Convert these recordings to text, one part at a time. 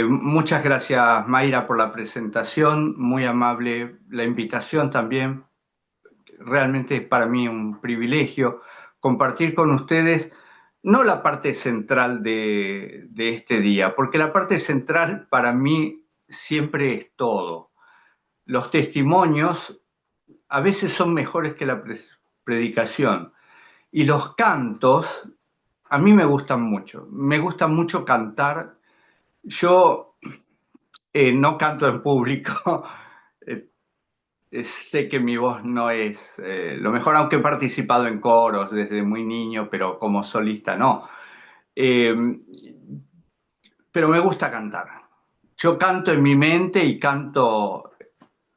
Muchas gracias, Mayra, por la presentación, muy amable la invitación también. Realmente es para mí un privilegio compartir con ustedes no la parte central de este día, porque la parte central para mí siempre es todo. Los testimonios a veces son mejores que la predicación y los cantos a mí me gusta mucho cantar. Yo no canto en público. Eh, Sé que mi voz no es lo mejor, aunque he participado en coros desde muy niño, pero como solista no. Eh, pero me gusta cantar. Yo canto en mi mente y canto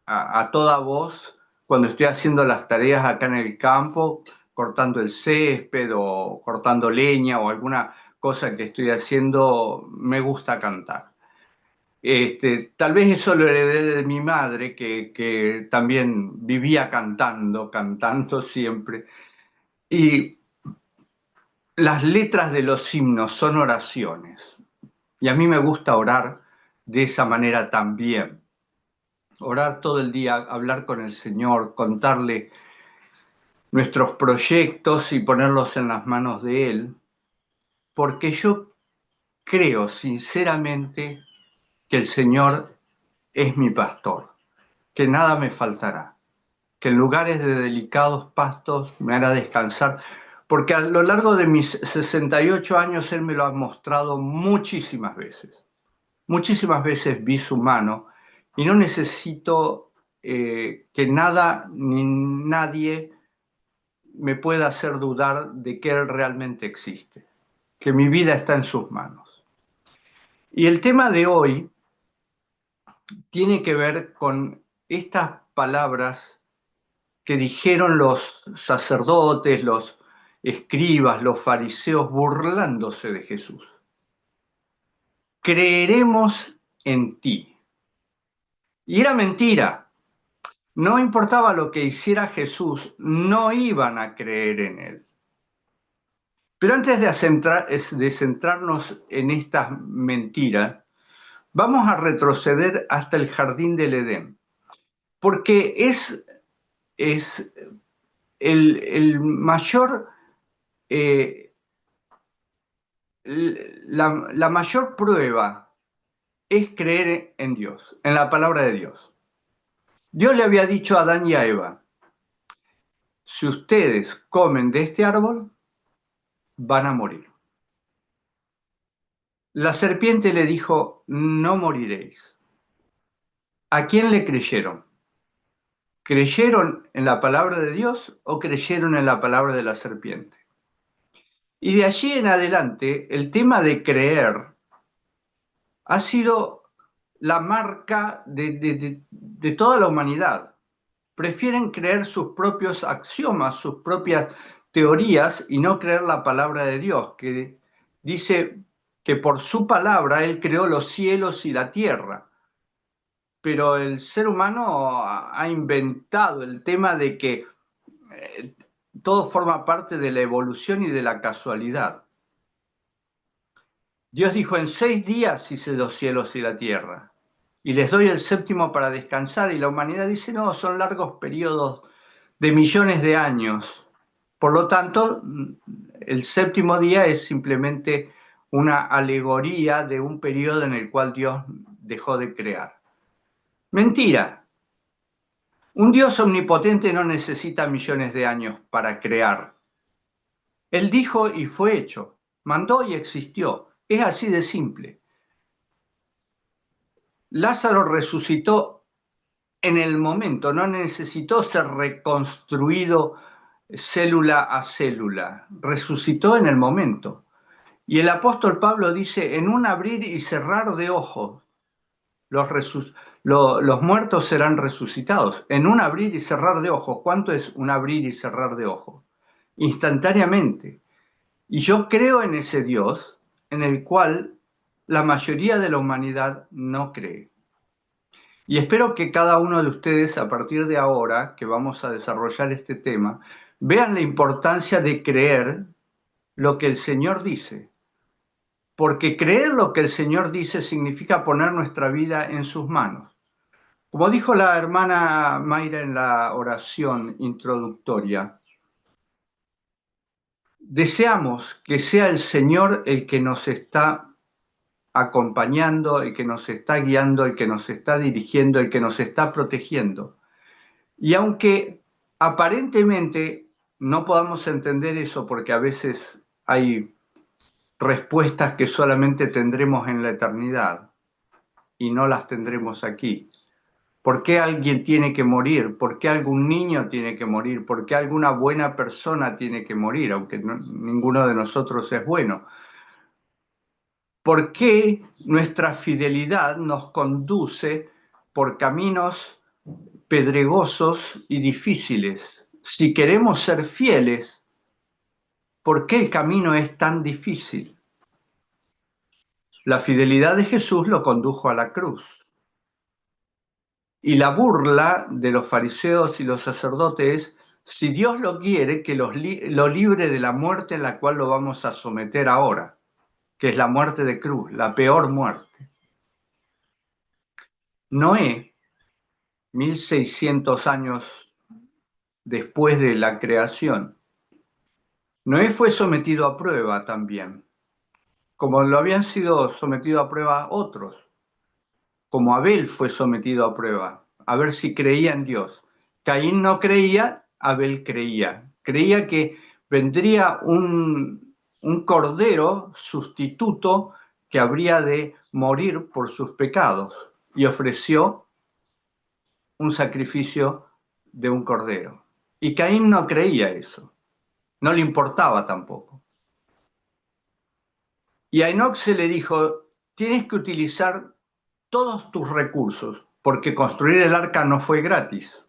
a toda voz cuando estoy haciendo las tareas acá en el campo, cortando el césped o cortando leña o alguna cosa que estoy haciendo, me gusta cantar. Tal vez eso lo heredé de mi madre, que también vivía cantando, cantando siempre. Y las letras de los himnos son oraciones. Y a mí me gusta orar de esa manera también. Orar todo el día, hablar con el Señor, contarle nuestros proyectos y ponerlos en las manos de Él. Porque yo creo sinceramente que el Señor es mi pastor, que nada me faltará, que en lugares de delicados pastos me hará descansar, porque a lo largo de mis 68 años Él me lo ha mostrado muchísimas veces. Muchísimas veces vi su mano y no necesito que nada ni nadie me pueda hacer dudar de que Él realmente existe, que mi vida está en sus manos. Y el tema de hoy tiene que ver con estas palabras que dijeron los sacerdotes, los escribas, los fariseos, burlándose de Jesús. Creeremos en ti. Y era mentira. No importaba lo que hiciera Jesús, no iban a creer en él. Pero antes de centrarnos en estas mentiras, vamos a retroceder hasta el jardín del Edén, porque es el mayor eh, la mayor prueba es creer en Dios, en la palabra de Dios. Dios le había dicho a Adán y a Eva, si ustedes comen de este árbol, van a morir. La serpiente le dijo, no moriréis. ¿A quién le creyeron? ¿Creyeron en la palabra de Dios o creyeron en la palabra de la serpiente? Y de allí en adelante, el tema de creer ha sido la marca de toda la humanidad. Prefieren creer sus propios axiomas, sus propias teorías y no creer la palabra de Dios, que dice que por su palabra Él creó los cielos y la tierra. Pero el ser humano ha inventado el tema de que eh, todo forma parte de la evolución y de la casualidad. Dios dijo, en 6 días hice los cielos y la tierra, y les doy el séptimo para descansar, y la humanidad dice, no, son largos periodos de millones de años. Por lo tanto, el séptimo día es simplemente una alegoría de un periodo en el cual Dios dejó de crear. Mentira. Un Dios omnipotente no necesita millones de años para crear. Él dijo y fue hecho, mandó y existió. Es así de simple. Lázaro resucitó en el momento, no necesitó ser reconstruido célula a célula, resucitó en el momento. Y el apóstol Pablo dice, en un abrir y cerrar de ojos, los, los muertos serán resucitados. En un abrir y cerrar de ojos. ¿Cuánto es un abrir y cerrar de ojos? Instantáneamente. Y yo creo en ese Dios en el cual la mayoría de la humanidad no cree. Y espero que cada uno de ustedes, a partir de ahora, que vamos a desarrollar este tema, vean la importancia de creer lo que el Señor dice. porque creer lo que el Señor dice significa poner nuestra vida en sus manos. Como dijo la hermana Mayra en la oración introductoria, deseamos que sea el Señor el que nos está acompañando, el que nos está guiando, el que nos está dirigiendo, el que nos está protegiendo. Y aunque aparentemente no podamos entender eso porque a veces hay respuestas que solamente tendremos en la eternidad y no las tendremos aquí. ¿Por qué alguien tiene que morir? ¿Por qué algún niño tiene que morir? ¿Por qué alguna buena persona tiene que morir, aunque ninguno de nosotros es bueno? ¿Por qué nuestra fidelidad nos conduce por caminos pedregosos y difíciles? Si queremos ser fieles, ¿por qué el camino es tan difícil? La fidelidad de Jesús lo condujo a la cruz. Y la burla de los fariseos y los sacerdotes es, si Dios lo quiere, que lo libre de la muerte en la cual lo vamos a someter ahora, que es la muerte de cruz, la peor muerte. Noé, 1600 años después de la creación, Noé fue sometido a prueba también, como lo habían sido sometidos a prueba otros, como Abel fue sometido a prueba, a ver si creía en Dios. Caín no creía, Abel creía. Creía que vendría un cordero sustituto que habría de morir por sus pecados y ofreció un sacrificio de un cordero. Y Caín no creía eso, no le importaba tampoco. Y a Enoc se le dijo, tienes que utilizar todos tus recursos, porque construir el arca no fue gratis.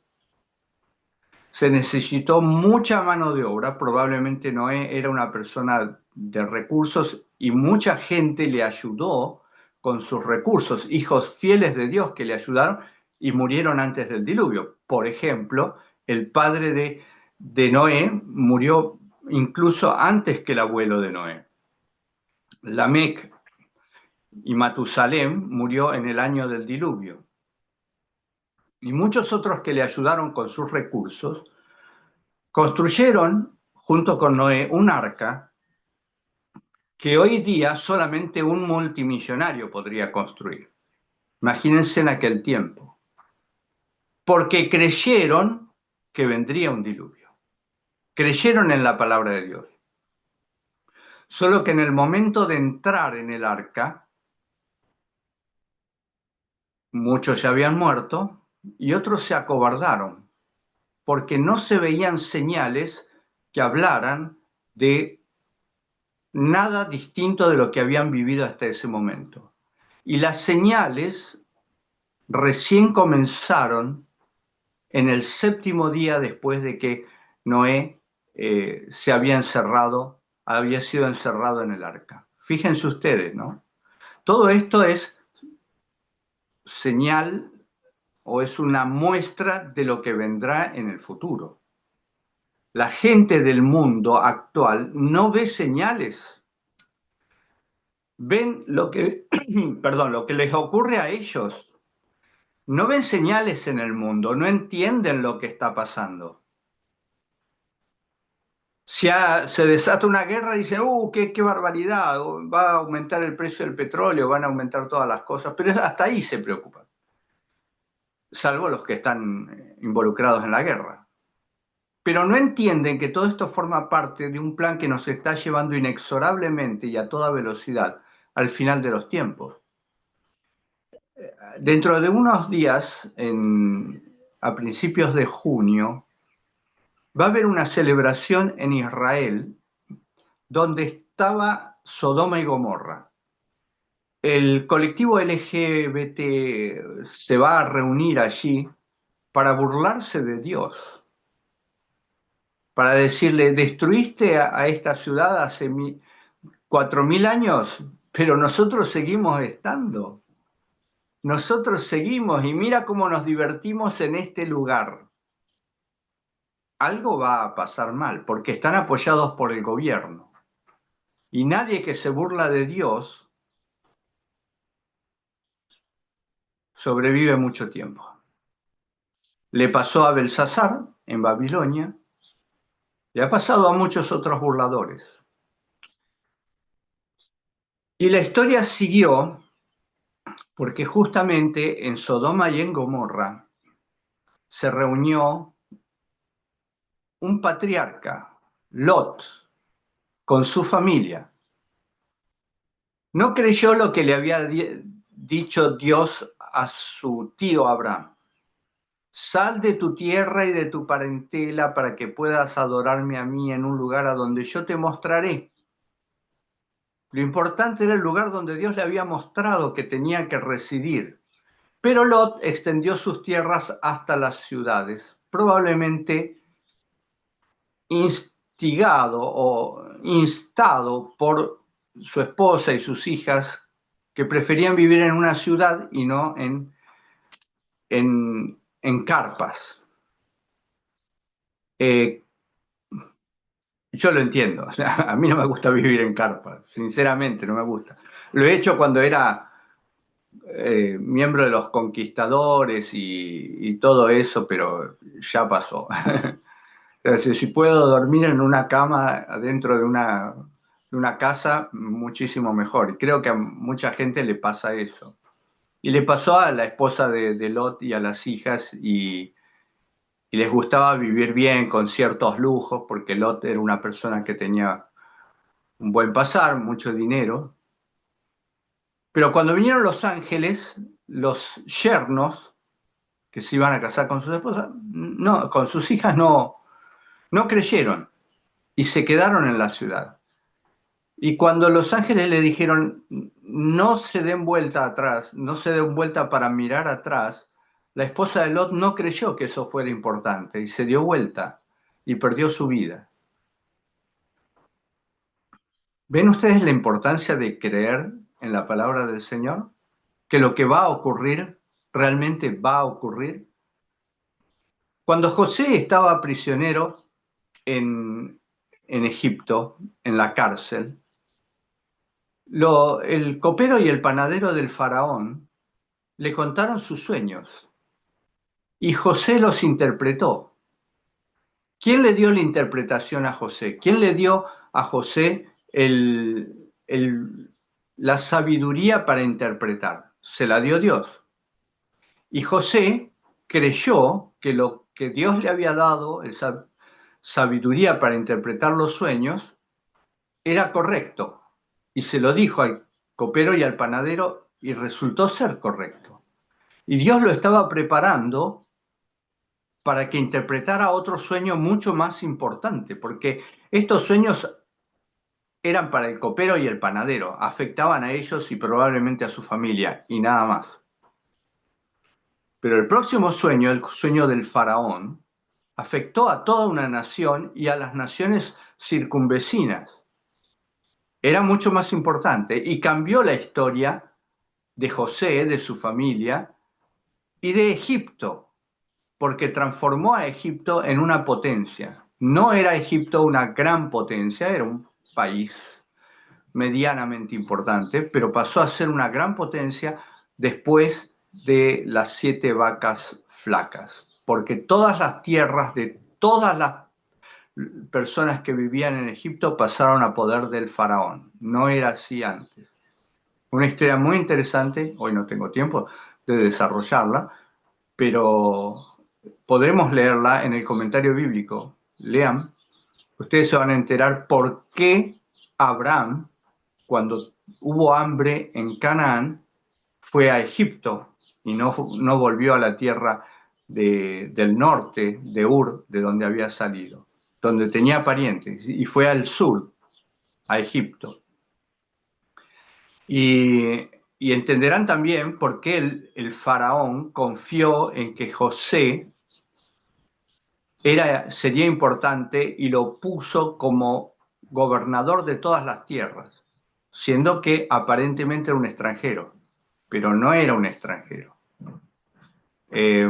Se necesitó mucha mano de obra, probablemente Noé era una persona de recursos y mucha gente le ayudó con sus recursos, hijos fieles de Dios que le ayudaron y murieron antes del diluvio. Por ejemplo, el padre de Noé murió incluso antes que el abuelo de Noé. Lamec y Matusalem murió en el año del diluvio. Y muchos otros que le ayudaron con sus recursos construyeron, junto con Noé, un arca que hoy día solamente un multimillonario podría construir. Imagínense en aquel tiempo. Porque creyeron que vendría un diluvio. Creyeron en la palabra de Dios. Solo que en el momento de entrar en el arca, muchos ya habían muerto y otros se acobardaron, porque no se veían señales que hablaran de nada distinto de lo que habían vivido hasta ese momento. Y las señales recién comenzaron en el séptimo día después de que Noé se había sido encerrado en el arca. Fíjense ustedes, ¿no? Todo esto es señal o es una muestra de lo que vendrá en el futuro. La gente del mundo actual no ve señales. Ven lo que, perdón, lo que les ocurre a ellos. No ven señales en el mundo, no entienden lo que está pasando. Si se desata una guerra, dicen, qué barbaridad, va a aumentar el precio del petróleo, van a aumentar todas las cosas, pero hasta ahí se preocupan, salvo los que están involucrados en la guerra. Pero no entienden que todo esto forma parte de un plan que nos está llevando inexorablemente y a toda velocidad al final de los tiempos. Dentro de unos días, a principios de junio, va a haber una celebración en Israel donde estaba Sodoma y Gomorra. El colectivo LGBT se va a reunir allí para burlarse de Dios, para decirle, destruiste a esta ciudad hace 4000 años, pero nosotros seguimos estando. Nosotros seguimos y mira cómo nos divertimos en este lugar. Algo va a pasar mal porque están apoyados por el gobierno. Y nadie que se burla de Dios sobrevive mucho tiempo. Le pasó a Belsasar en Babilonia, le ha pasado a muchos otros burladores. Y la historia siguió porque justamente en Sodoma y en Gomorra se reunió un patriarca, Lot, con su familia. No creyó lo que le había dicho Dios a su tío Abraham. Sal de tu tierra y de tu parentela para que puedas adorarme a mí en un lugar a donde yo te mostraré. Lo importante era el lugar donde Dios le había mostrado que tenía que residir. Pero Lot extendió sus tierras hasta las ciudades, probablemente instigado o instado por su esposa y sus hijas, que preferían vivir en una ciudad y no en carpas. Eh, yo lo entiendo, o sea, a mí no me gusta vivir en carpas, sinceramente no me gusta. Lo he hecho cuando era miembro de los conquistadores y todo eso, pero ya pasó. Entonces, si puedo dormir en una cama dentro de una casa, muchísimo mejor. Y creo que a mucha gente le pasa eso. Y le pasó a la esposa de Lot y a las hijas y les gustaba vivir bien con ciertos lujos, porque Lot era una persona que tenía un buen pasar, mucho dinero. Pero cuando vinieron los ángeles, los yernos que se iban a casar con sus esposas, no, con sus hijas no creyeron y se quedaron en la ciudad. Y cuando los ángeles le dijeron, no se den vuelta atrás, no se den vuelta para mirar atrás, la esposa de Lot no creyó que eso fuera importante y se dio vuelta y perdió su vida. ¿Ven ustedes la importancia de creer en la palabra del Señor? Que lo que va a ocurrir realmente va a ocurrir. Cuando José estaba prisionero en Egipto, en la cárcel, el copero y el panadero del faraón le contaron sus sueños y José los interpretó. ¿Quién le dio la interpretación a José? ¿Quién le dio a José la sabiduría para interpretar? Se la dio Dios. Y José creyó que lo que Dios le había dado, esa sabiduría para interpretar los sueños, era correcto. Y se lo dijo al copero y al panadero y resultó ser correcto. Y Dios lo estaba preparando para que interpretara otro sueño mucho más importante, porque estos sueños eran para el copero y el panadero, afectaban a ellos y probablemente a su familia, y nada más. Pero el próximo sueño, el sueño del faraón, afectó a toda una nación y a las naciones circunvecinas. Era mucho más importante y cambió la historia de José, de su familia y de Egipto, porque transformó a Egipto en una potencia. No era Egipto una gran potencia, era un país medianamente importante, pero pasó a ser una gran potencia después de las 7 vacas flacas, porque todas las tierras de todas las personas que vivían en Egipto pasaron a poder del faraón. No era así antes. Una historia muy interesante, hoy no tengo tiempo de desarrollarla, pero podremos leerla en el comentario bíblico. Lean, ustedes se van a enterar por qué Abraham, cuando hubo hambre en Canaán, fue a Egipto y no volvió a la tierra del norte, de Ur, de donde había salido, donde tenía parientes, y fue al sur, a Egipto. Y entenderán también por qué el faraón confió en que José sería importante y lo puso como gobernador de todas las tierras, siendo que aparentemente era un extranjero, pero no era un extranjero. Eh,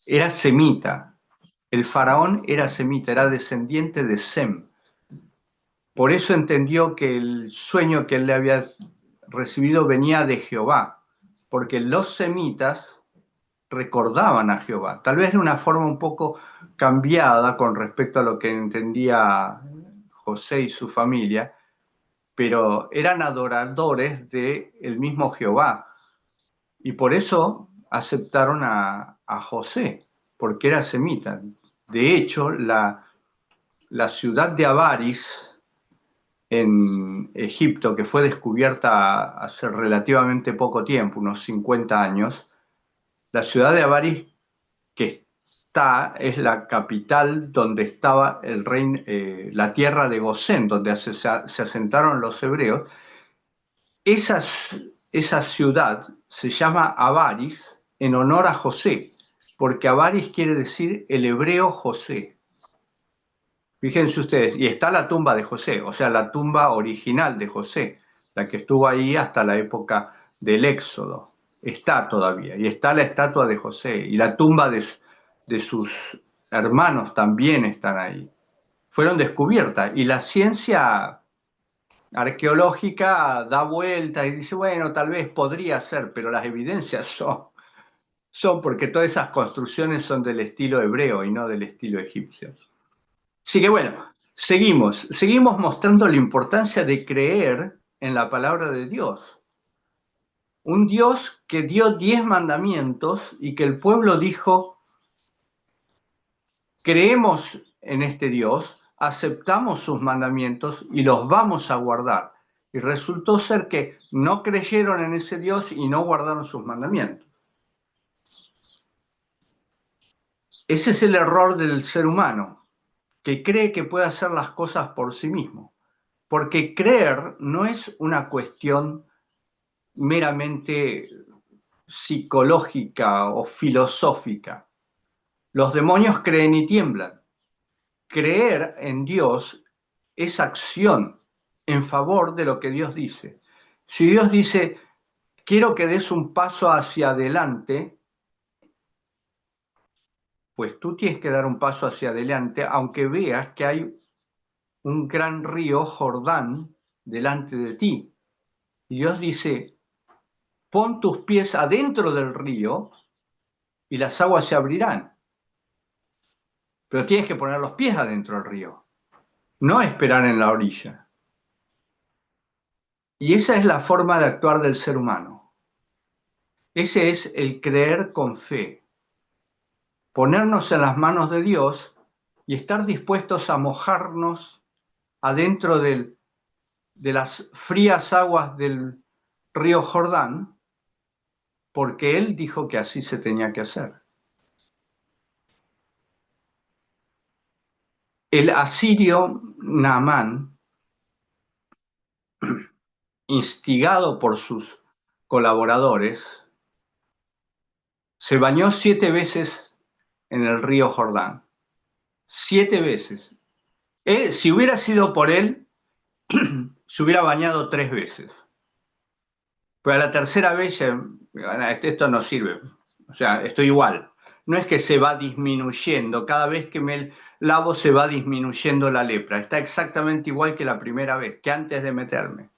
Era semita. El faraón era semita, era descendiente de Sem. Por eso entendió que el sueño que él le había recibido venía de Jehová, porque los semitas recordaban a Jehová, tal vez de una forma un poco cambiada con respecto a lo que entendía José y su familia, pero eran adoradores del mismo Jehová y por eso aceptaron a José, porque era semita. De hecho, la ciudad de Avaris en Egipto, que fue descubierta hace relativamente poco tiempo, unos 50 años, la ciudad de Avaris que es la capital donde estaba el reino, la tierra de Gosén, donde se asentaron los hebreos. Esa ciudad se llama Avaris en honor a José, porque Avaris quiere decir el hebreo José. Fíjense ustedes, y está la tumba de José, o sea, la tumba original de José, la que estuvo ahí hasta la época del Éxodo. Está todavía, y está la estatua de José, y la tumba de sus hermanos también están ahí. Fueron descubiertas, y la ciencia arqueológica da vueltas y dice, bueno, tal vez podría ser, pero las evidencias son porque todas esas construcciones son del estilo hebreo y no del estilo egipcio. Así que bueno, seguimos mostrando la importancia de creer en la palabra de Dios. Un Dios que dio 10 mandamientos y que el pueblo dijo, creemos en este Dios, aceptamos sus mandamientos y los vamos a guardar. Y resultó ser que no creyeron en ese Dios y no guardaron sus mandamientos. Ese es el error del ser humano, que cree que puede hacer las cosas por sí mismo. Porque creer no es una cuestión meramente psicológica o filosófica. Los demonios creen y tiemblan. Creer en Dios es acción en favor de lo que Dios dice. Si Dios dice, quiero que des un paso hacia adelante, pues tú tienes que dar un paso hacia adelante, aunque veas que hay un gran río Jordán delante de ti. Y Dios dice, pon tus pies adentro del río y las aguas se abrirán. Pero tienes que poner los pies adentro del río, no esperar en la orilla. Y esa es la forma de actuar del ser humano. Ese es el creer con fe. Ponernos en las manos de Dios y estar dispuestos a mojarnos adentro de las frías aguas del río Jordán, porque Él dijo que así se tenía que hacer. El asirio Naamán, instigado por sus colaboradores, se bañó 7 veces en el río Jordán. 7 veces. Si hubiera sido por él, se hubiera bañado 3 veces. Pero a la tercera vez, esto no sirve. O sea, estoy igual. No es que se va disminuyendo. Cada vez que me lavo se va disminuyendo la lepra. Está exactamente igual que la primera vez, que antes de meterme.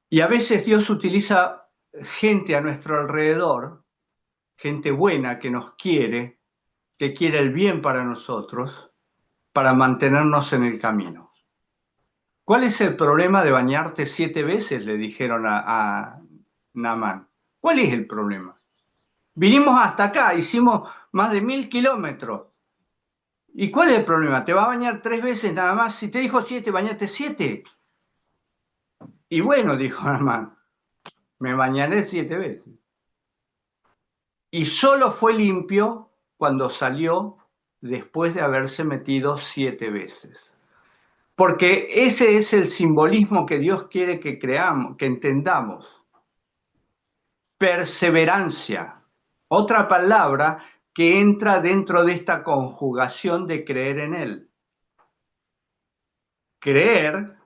Y a veces Dios utiliza gente a nuestro alrededor, gente buena que quiere el bien para nosotros, para mantenernos en el camino. ¿Cuál es el problema de bañarte 7 veces? Le dijeron a Naamán. ¿Cuál es el problema? Vinimos hasta acá, hicimos más de 1000 kilómetros. ¿Y cuál es el problema? ¿Te va a bañar 3 veces nada más? Si te dijo 7, bañate 7. Y bueno, dijo Naamán, me bañaré 7 veces. Y solo fue limpio cuando salió después de haberse metido 7 veces. Porque ese es el simbolismo que Dios quiere que creamos, que entendamos. Perseverancia, otra palabra que entra dentro de esta conjugación de creer en Él. Creer,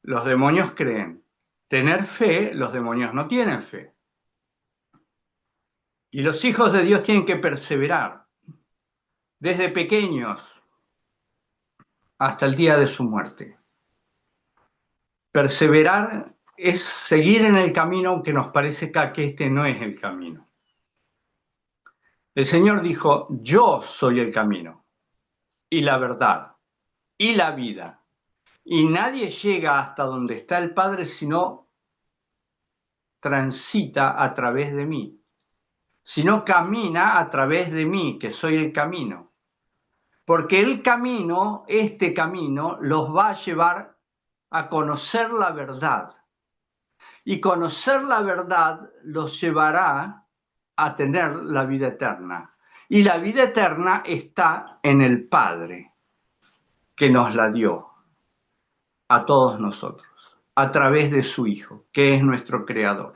los demonios creen. Tener fe, los demonios no tienen fe. Y los hijos de Dios tienen que perseverar. Desde pequeños, hasta el día de su muerte. Perseverar es seguir en el camino aunque nos parezca que este no es el camino. El Señor dijo, yo soy el camino y la verdad y la vida. Y nadie llega hasta donde está el Padre si no transita a través de mí, si no camina a través de mí, que soy el camino. Porque el camino, este camino, los va a llevar a conocer la verdad. Y conocer la verdad los llevará a tener la vida eterna. Y la vida eterna está en el Padre, que nos la dio a todos nosotros, a través de su Hijo, que es nuestro Creador.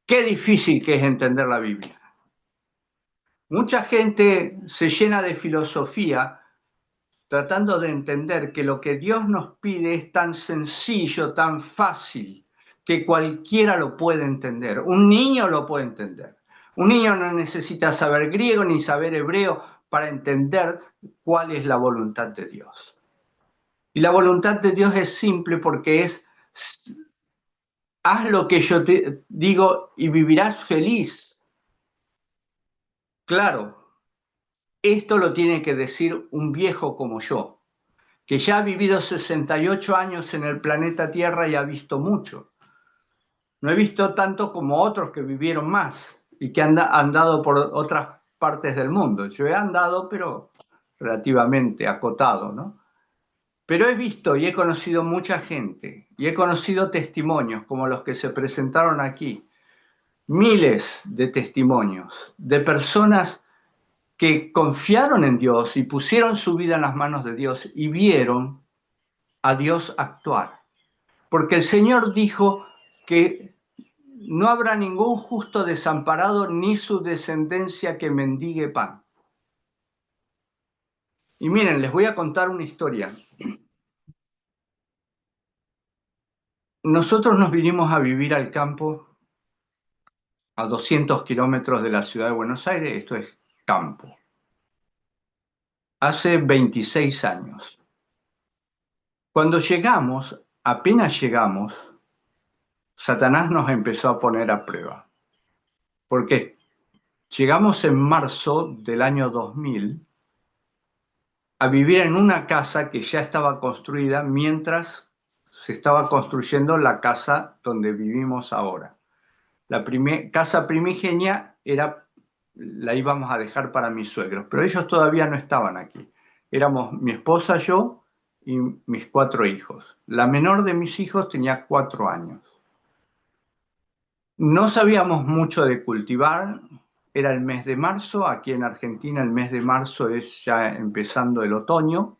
Qué difícil que es entender la Biblia. Mucha gente se llena de filosofía tratando de entender que lo que Dios nos pide es tan sencillo, tan fácil, que cualquiera lo puede entender. Un niño lo puede entender. Un niño no necesita saber griego ni saber hebreo para entender cuál es la voluntad de Dios. Y la voluntad de Dios es simple porque es, haz lo que yo te digo y vivirás feliz. Claro, esto lo tiene que decir un viejo como yo, que ya ha vivido 68 años en el planeta Tierra y ha visto mucho. No he visto tanto como otros que vivieron más y que han andado por otras partes del mundo. Yo he andado, pero relativamente acotado, ¿no? Pero he visto y he conocido mucha gente y he conocido testimonios como los que se presentaron aquí. Miles de testimonios de personas que confiaron en Dios y pusieron su vida en las manos de Dios y vieron a Dios actuar. Porque el Señor dijo que no habrá ningún justo desamparado ni su descendencia que mendigue pan. Y miren, les voy a contar una historia. Nosotros nos vinimos a vivir al campo a 200 kilómetros de la ciudad de Buenos Aires, esto es campo. Hace 26 años. Cuando llegamos, apenas llegamos, Satanás nos empezó a poner a prueba. ¿Por qué? Llegamos en marzo del año 2000 a vivir en una casa que ya estaba construida mientras se estaba construyendo la casa donde vivimos ahora. La casa primigenia la íbamos a dejar para mis suegros, pero ellos todavía no estaban aquí. Éramos mi esposa, yo y mis 4 hijos. La menor de mis hijos tenía 4 años. No sabíamos mucho de cultivar, era el mes de marzo, aquí en Argentina el mes de marzo es ya empezando el otoño.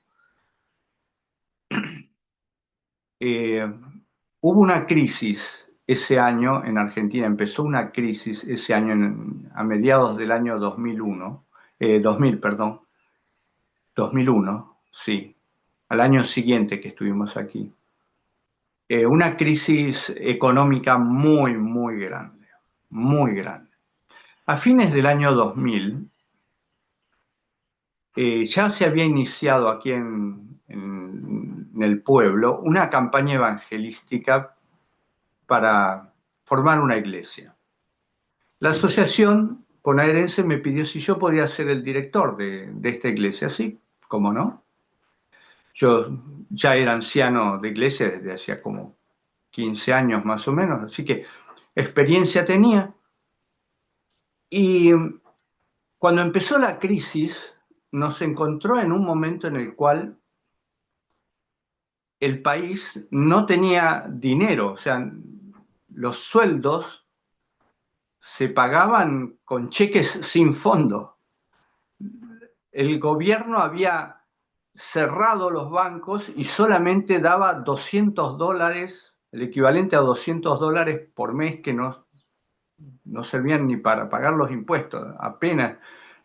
Hubo una crisis ese año en Argentina, empezó una crisis ese año a mediados del año 2001, sí, al año siguiente que estuvimos aquí. Una crisis económica muy, muy grande, muy grande. A fines del año 2000, ya se había iniciado aquí en el pueblo una campaña evangelística para formar una iglesia. La asociación bonaerense me pidió si yo podía ser el director de esta iglesia, sí, ¿cómo no? Yo ya era anciano de iglesia desde hacía como 15 años más o menos, así que experiencia tenía. Y cuando empezó la crisis, nos encontró en un momento en el cual el país no tenía dinero, o sea, los sueldos se pagaban con cheques sin fondo. El gobierno había cerrado los bancos y solamente daba $200, el equivalente a $200 por mes, que no servían ni para pagar los impuestos, apenas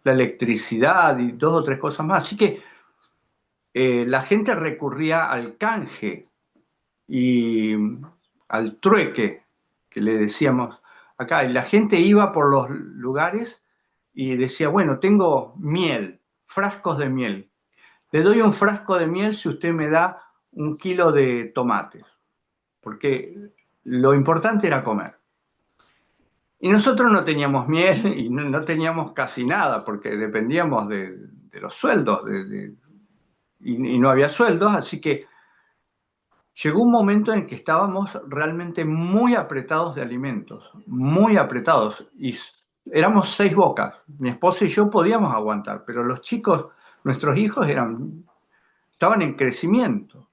la electricidad y 2 o 3 cosas más. Así que la gente recurría al canje y al trueque, que le decíamos acá, y la gente iba por los lugares y decía, bueno, tengo miel, frascos de miel. le doy un frasco de miel si usted me da 1 kilo de tomates, porque lo importante era comer. Y nosotros no teníamos miel y no teníamos casi nada, porque dependíamos de los sueldos, y no había sueldos, así que llegó un momento en que estábamos realmente muy apretados de alimentos, muy apretados, y éramos 6 bocas. Mi esposa y yo podíamos aguantar, pero los chicos, nuestros hijos estaban en crecimiento.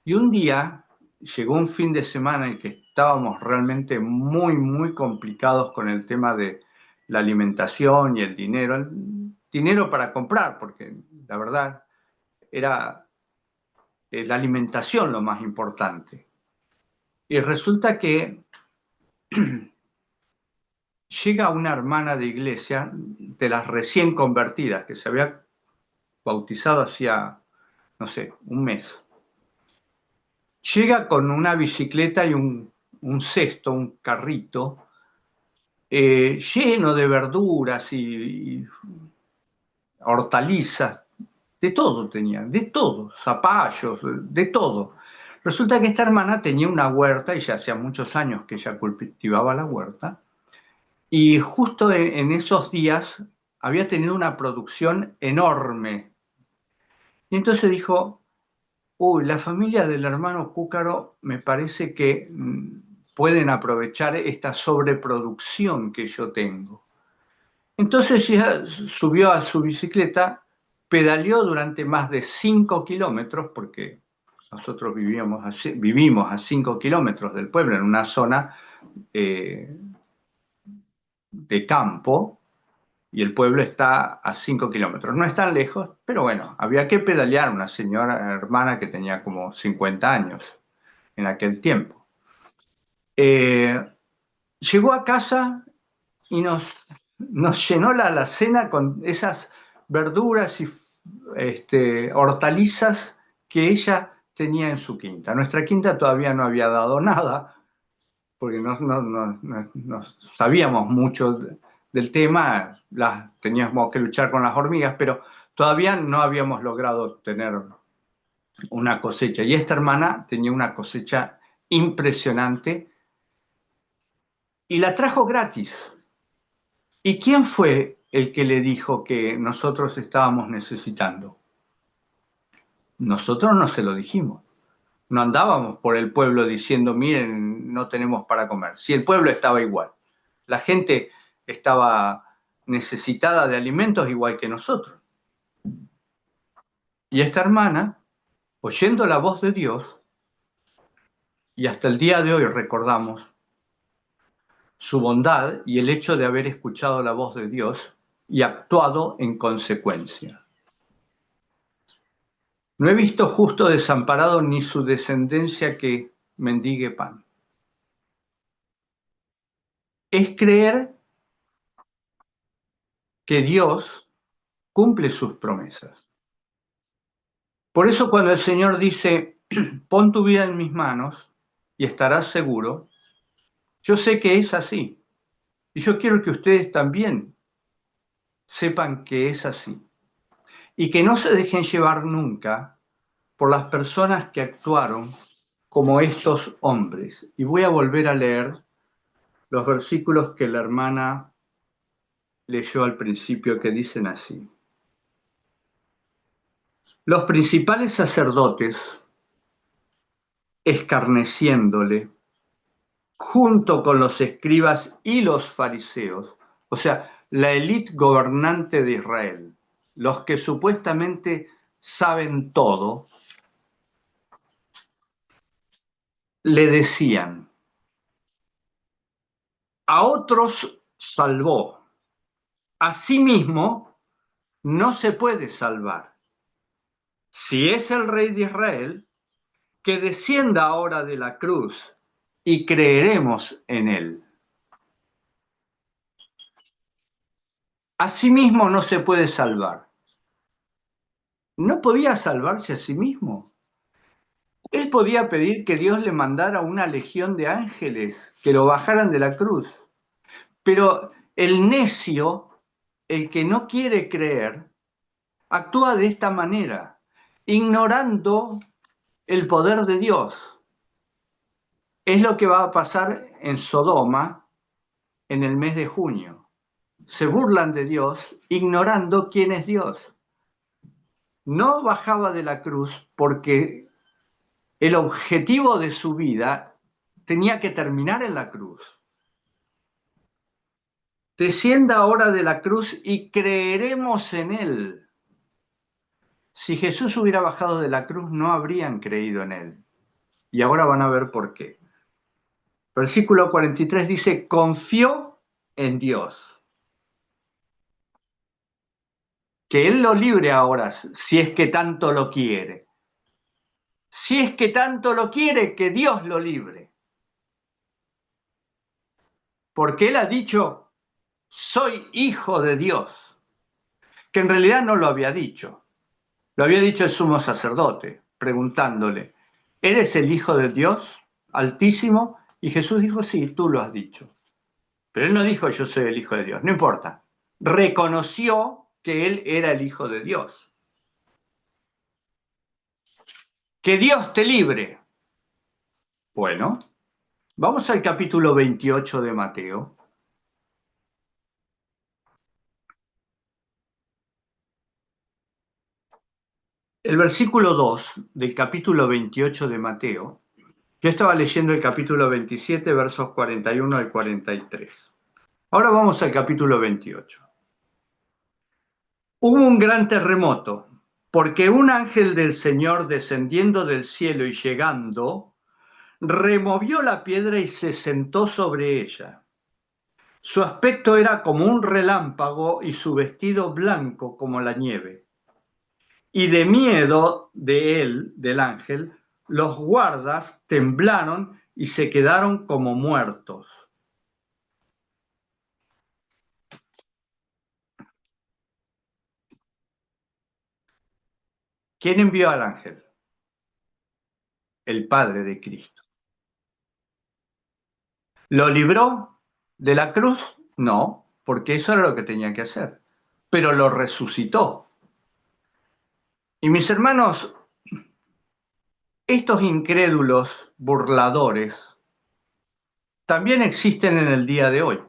Y un día llegó un fin de semana en que estábamos realmente muy, muy complicados con el tema de la alimentación y el dinero para comprar, porque la verdad era la alimentación lo más importante. Y resulta que llega una hermana de iglesia, de las recién convertidas, que se había bautizado hacía, no sé, un mes. Llega con una bicicleta y un cesto, un carrito, lleno de verduras y hortalizas, de todo tenía, de todo, zapallos, de todo. Resulta que esta hermana tenía una huerta, y ya hacía muchos años que ella cultivaba la huerta, y justo en esos días había tenido una producción enorme. Y entonces dijo, uy, la familia del hermano Cúcaro me parece que pueden aprovechar esta sobreproducción que yo tengo. Entonces ella subió a su bicicleta, pedaleó durante más de 5 kilómetros, porque nosotros vivimos a 5 kilómetros del pueblo, en una zona eh, de campo, y el pueblo está a 5 kilómetros. No es tan lejos, pero bueno, había que pedalear. Una señora hermana que tenía como 50 años en aquel tiempo. Eh, Llegó a casa y nos llenó la alacena con esas verduras y hortalizas que ella tenía en su quinta. Nuestra quinta todavía no había dado nada, porque no sabíamos mucho del tema, teníamos que luchar con las hormigas, pero todavía no habíamos logrado tener una cosecha. Y esta hermana tenía una cosecha impresionante y la trajo gratis. ¿Y quién fue el que le dijo que nosotros estábamos necesitando? Nosotros no se lo dijimos. No andábamos por el pueblo diciendo, miren, no tenemos para comer. Si el pueblo estaba igual. La gente estaba necesitada de alimentos igual que nosotros. Y esta hermana, oyendo la voz de Dios, y hasta el día de hoy recordamos su bondad y el hecho de haber escuchado la voz de Dios y actuado en consecuencia. No he visto justo desamparado ni su descendencia que mendigue pan. Es creer que Dios cumple sus promesas. Por eso cuando el Señor dice, pon tu vida en mis manos y estarás seguro, yo sé que es así. Y yo quiero que ustedes también sepan que es así. Y que no se dejen llevar nunca por las personas que actuaron como estos hombres. Y voy a volver a leer los versículos que la hermana leyó al principio, que dicen así. Los principales sacerdotes, escarneciéndole, junto con los escribas y los fariseos, o sea, la élite gobernante de Israel, los que supuestamente saben todo, le decían, a otros salvó, a sí mismo no se puede salvar. Si es el rey de Israel, que descienda ahora de la cruz y creeremos en él. A sí mismo no se puede salvar. No podía salvarse a sí mismo. Él podía pedir que Dios le mandara una legión de ángeles que lo bajaran de la cruz. Pero el necio, el que no quiere creer, actúa de esta manera, ignorando el poder de Dios. Es lo que va a pasar en Sodoma en el mes de junio. Se burlan de Dios ignorando quién es Dios. No bajaba de la cruz porque el objetivo de su vida tenía que terminar en la cruz. Descienda ahora de la cruz y creeremos en él. Si Jesús hubiera bajado de la cruz, no habrían creído en él. Y ahora van a ver por qué. Versículo 43 dice, confió en Dios. Que él lo libre ahora, si es que tanto lo quiere. Si es que tanto lo quiere, que Dios lo libre. Porque él ha dicho, soy hijo de Dios. Que en realidad no lo había dicho. Lo había dicho el sumo sacerdote, preguntándole, ¿eres el hijo de Dios Altísimo? Y Jesús dijo, sí, tú lo has dicho. Pero él no dijo, yo soy el hijo de Dios, no importa. Reconoció que él era el hijo de Dios. Que Dios te libre. Bueno, vamos al capítulo 28 de Mateo. El versículo 2 del capítulo 28 de Mateo, yo estaba leyendo el capítulo 27, versos 41 al 43. Ahora vamos al capítulo 28. Hubo un gran terremoto, porque un ángel del Señor descendiendo del cielo y llegando, removió la piedra y se sentó sobre ella. Su aspecto era como un relámpago y su vestido blanco como la nieve. Y de miedo de él, del ángel, los guardas temblaron y se quedaron como muertos. ¿Quién envió al ángel? El Padre de Cristo. ¿Lo libró de la cruz? No, porque eso era lo que tenía que hacer. Pero lo resucitó. Y mis hermanos, estos incrédulos burladores también existen en el día de hoy.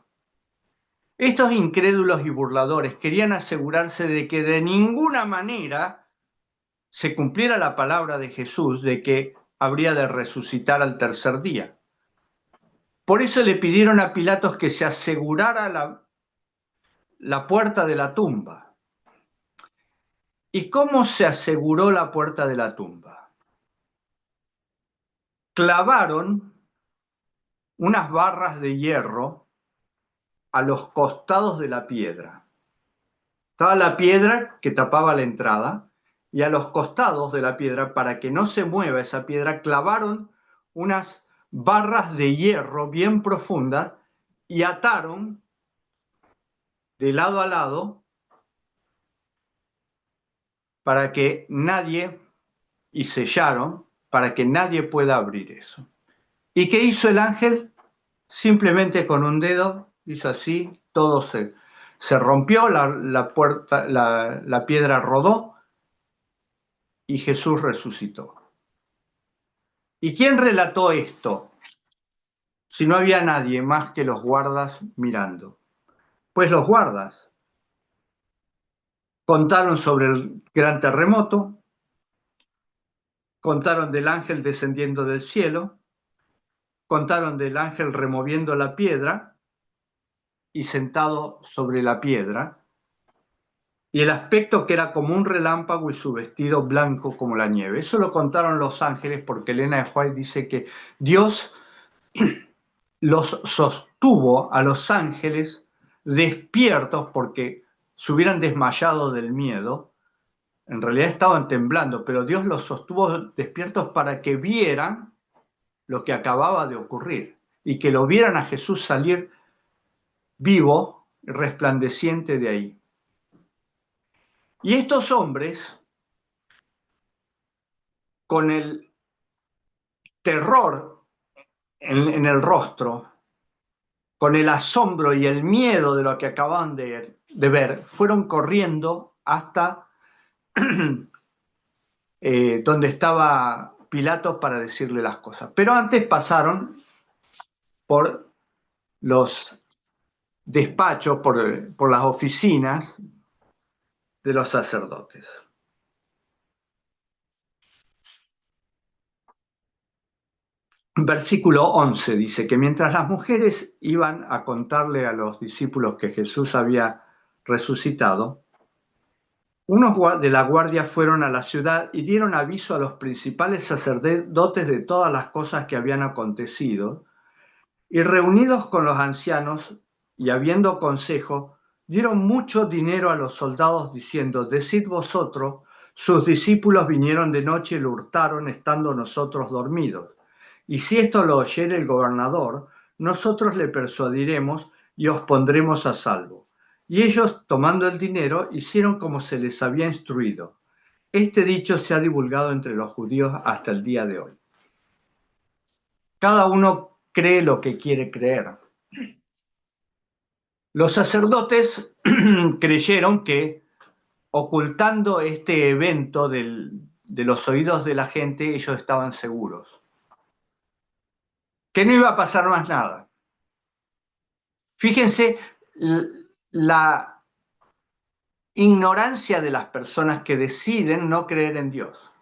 Estos incrédulos y burladores querían asegurarse de que de ninguna manera se cumpliera la palabra de Jesús de que habría de resucitar al tercer día. Por eso le pidieron a Pilatos que se asegurara la puerta de la tumba. ¿Y cómo se aseguró la puerta de la tumba? Clavaron unas barras de hierro a los costados de la piedra. Estaba la piedra que tapaba la entrada y a los costados de la piedra, para que no se mueva esa piedra, clavaron unas barras de hierro bien profundas y ataron de lado a lado para que nadie, y sellaron para que nadie pueda abrir eso. ¿Y qué hizo el ángel? Simplemente con un dedo hizo así, todo se rompió, la puerta, la piedra rodó y Jesús resucitó. ¿Y quién relató esto? Si no había nadie más que los guardas mirando. Pues los guardas contaron sobre el gran terremoto, contaron del ángel descendiendo del cielo, contaron del ángel removiendo la piedra y sentado sobre la piedra, y el aspecto que era como un relámpago y su vestido blanco como la nieve. Eso lo contaron los ángeles porque Elena de White dice que Dios los sostuvo a los ángeles despiertos porque se hubieran desmayado del miedo. En realidad estaban temblando, pero Dios los sostuvo despiertos para que vieran lo que acababa de ocurrir y que lo vieran a Jesús salir vivo, resplandeciente de ahí. Y estos hombres, con el terror en el rostro, con el asombro y el miedo de lo que acababan de ver, fueron corriendo hasta donde estaba Pilatos para decirle las cosas. Pero antes pasaron por los despachos, por las oficinas de los sacerdotes. Versículo 11 dice que mientras las mujeres iban a contarle a los discípulos que Jesús había resucitado, unos de la guardia fueron a la ciudad y dieron aviso a los principales sacerdotes de todas las cosas que habían acontecido, y reunidos con los ancianos y habiendo consejo, dieron mucho dinero a los soldados diciendo: decid vosotros, sus discípulos vinieron de noche y lo hurtaron estando nosotros dormidos. Y si esto lo oyere el gobernador, nosotros le persuadiremos y os pondremos a salvo. Y ellos, tomando el dinero, hicieron como se les había instruido. Este dicho se ha divulgado entre los judíos hasta el día de hoy. Cada uno cree lo que quiere creer. Los sacerdotes creyeron que ocultando este evento de los oídos de la gente, ellos estaban seguros, que no iba a pasar más nada. Fíjense la ignorancia de las personas que deciden no creer en Dios.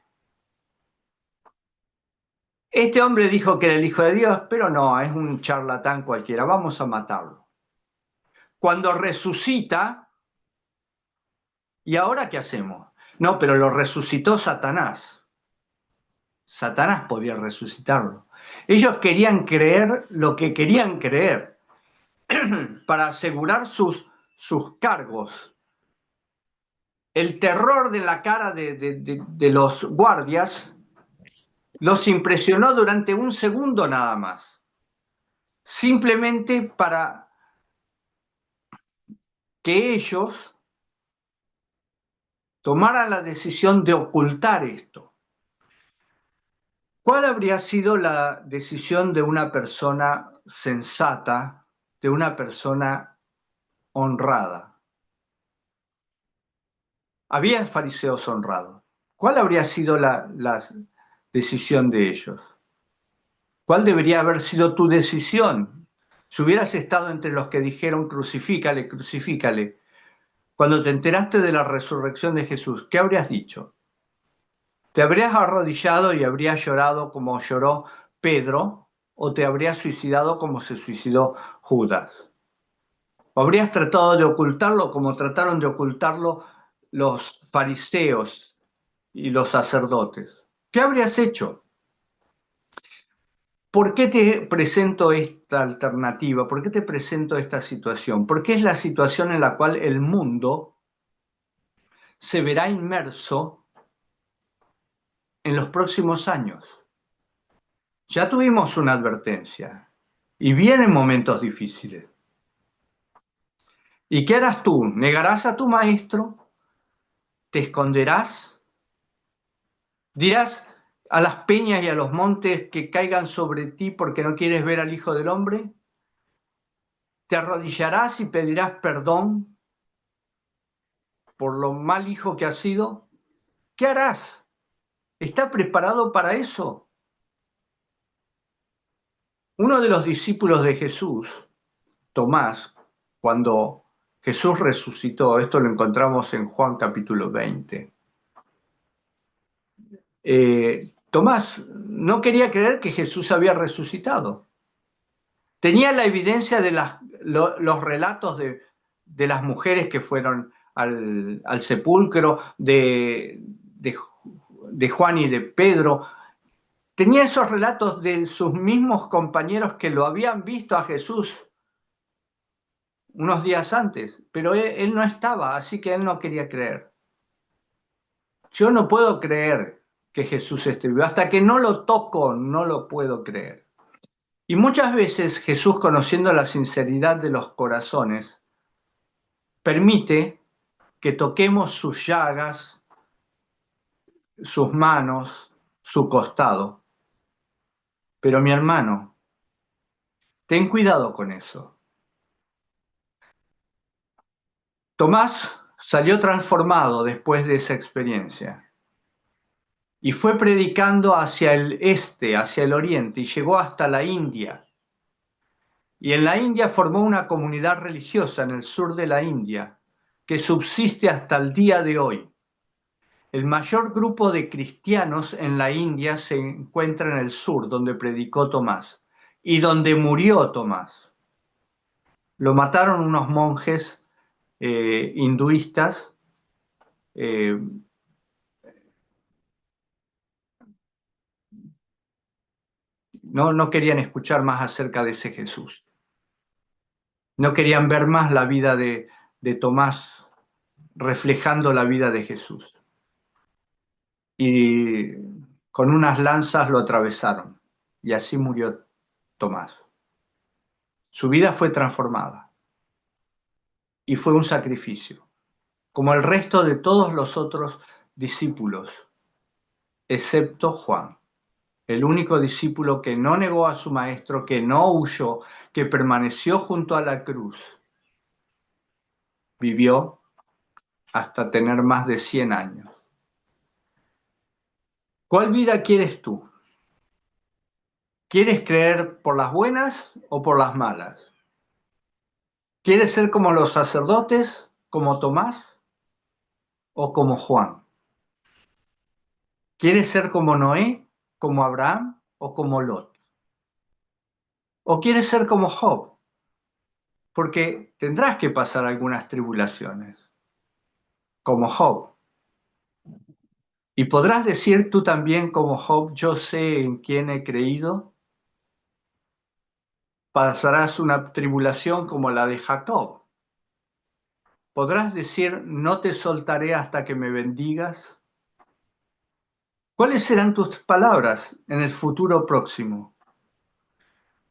Este hombre dijo que era el Hijo de Dios, pero no, es un charlatán cualquiera, vamos a matarlo. Cuando resucita, ¿y ahora qué hacemos? No, pero lo resucitó Satanás. Satanás podía resucitarlo. Ellos querían creer lo que querían creer para asegurar sus cargos. El terror de la cara de los guardias los impresionó durante un segundo nada más, simplemente para que ellos tomaran la decisión de ocultar esto. ¿Cuál habría sido la decisión de una persona sensata, de una persona honrada? Había fariseos honrados. ¿Cuál habría sido la decisión de ellos? ¿Cuál debería haber sido tu decisión? Si hubieras estado entre los que dijeron crucifícale, crucifícale, cuando te enteraste de la resurrección de Jesús, ¿qué habrías dicho? ¿Te habrías arrodillado y habrías llorado como lloró Pedro, o te habrías suicidado como se suicidó Judas? ¿O habrías tratado de ocultarlo como trataron de ocultarlo los fariseos y los sacerdotes? ¿Qué habrías hecho? ¿Por qué te presento esta alternativa? ¿Por qué te presento esta situación? Porque es la situación en la cual el mundo se verá inmerso en los próximos años. Ya tuvimos una advertencia y vienen momentos difíciles. ¿Y qué harás tú? ¿Negarás a tu maestro? ¿Te esconderás? ¿Dirás a las peñas y a los montes que caigan sobre ti porque no quieres ver al Hijo del Hombre? ¿Te arrodillarás y pedirás perdón por lo mal hijo que has sido? ¿Qué harás? ¿Está preparado para eso? Uno de los discípulos de Jesús, Tomás, cuando Jesús resucitó, esto lo encontramos en Juan capítulo 20, Tomás no quería creer que Jesús había resucitado. Tenía la evidencia de los relatos de las mujeres que fueron al sepulcro, de Juan y de Pedro. Tenía esos relatos de sus mismos compañeros que lo habían visto a Jesús unos días antes, pero él no estaba, así que él no quería creer. Yo no puedo creer que Jesús esté vivo. Hasta que no lo toco, no lo puedo creer. Y muchas veces Jesús, conociendo la sinceridad de los corazones, permite que toquemos sus llagas, sus manos, su costado. Pero mi hermano, ten cuidado con eso. Tomás salió transformado después de esa experiencia y fue predicando hacia el este, hacia el oriente, y llegó hasta la India. Y en la India formó una comunidad religiosa en el sur de la India que subsiste hasta el día de hoy. El mayor grupo de cristianos en la India se encuentra en el sur, donde predicó Tomás y donde murió Tomás. Lo mataron unos monjes hinduistas. eh, no querían escuchar más acerca de ese Jesús. No querían ver más la vida de Tomás reflejando la vida de Jesús. Y con unas lanzas lo atravesaron. Y así murió Tomás. Su vida fue transformada y fue un sacrificio, como el resto de todos los otros discípulos, excepto Juan, el único discípulo que no negó a su maestro, que no huyó, que permaneció junto a la cruz, vivió hasta tener más de 100 años. ¿Cuál vida quieres tú? ¿Quieres creer por las buenas o por las malas? ¿Quieres ser como los sacerdotes, como Tomás o como Juan? ¿Quieres ser como Noé, como Abraham o como Lot? ¿O quieres ser como Job? Porque tendrás que pasar algunas tribulaciones, como Job. Y podrás decir tú también como Job, yo sé en quién he creído. Pasarás una tribulación como la de Jacob. Podrás decir, no te soltaré hasta que me bendigas. ¿Cuáles serán tus palabras en el futuro próximo?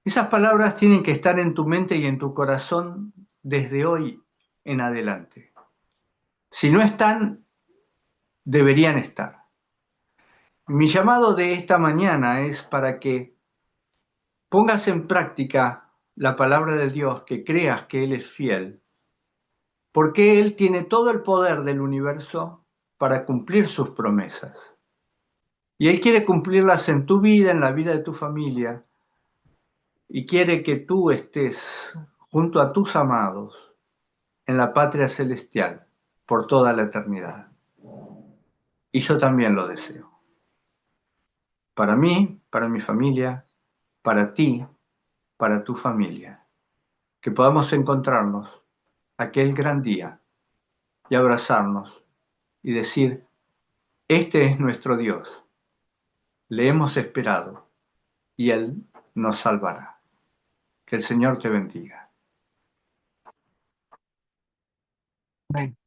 Esas palabras tienen que estar en tu mente y en tu corazón desde hoy en adelante. Si no están, deberían estar. Mi llamado de esta mañana es para que pongas en práctica la palabra de Dios, que creas que Él es fiel, porque Él tiene todo el poder del universo para cumplir sus promesas. Y Él quiere cumplirlas en tu vida, en la vida de tu familia, y quiere que tú estés junto a tus amados en la patria celestial por toda la eternidad. Y yo también lo deseo. Para mí, para mi familia, para ti, para tu familia. Que podamos encontrarnos aquel gran día y abrazarnos y decir, este es nuestro Dios, le hemos esperado y Él nos salvará. Que el Señor te bendiga. Amén.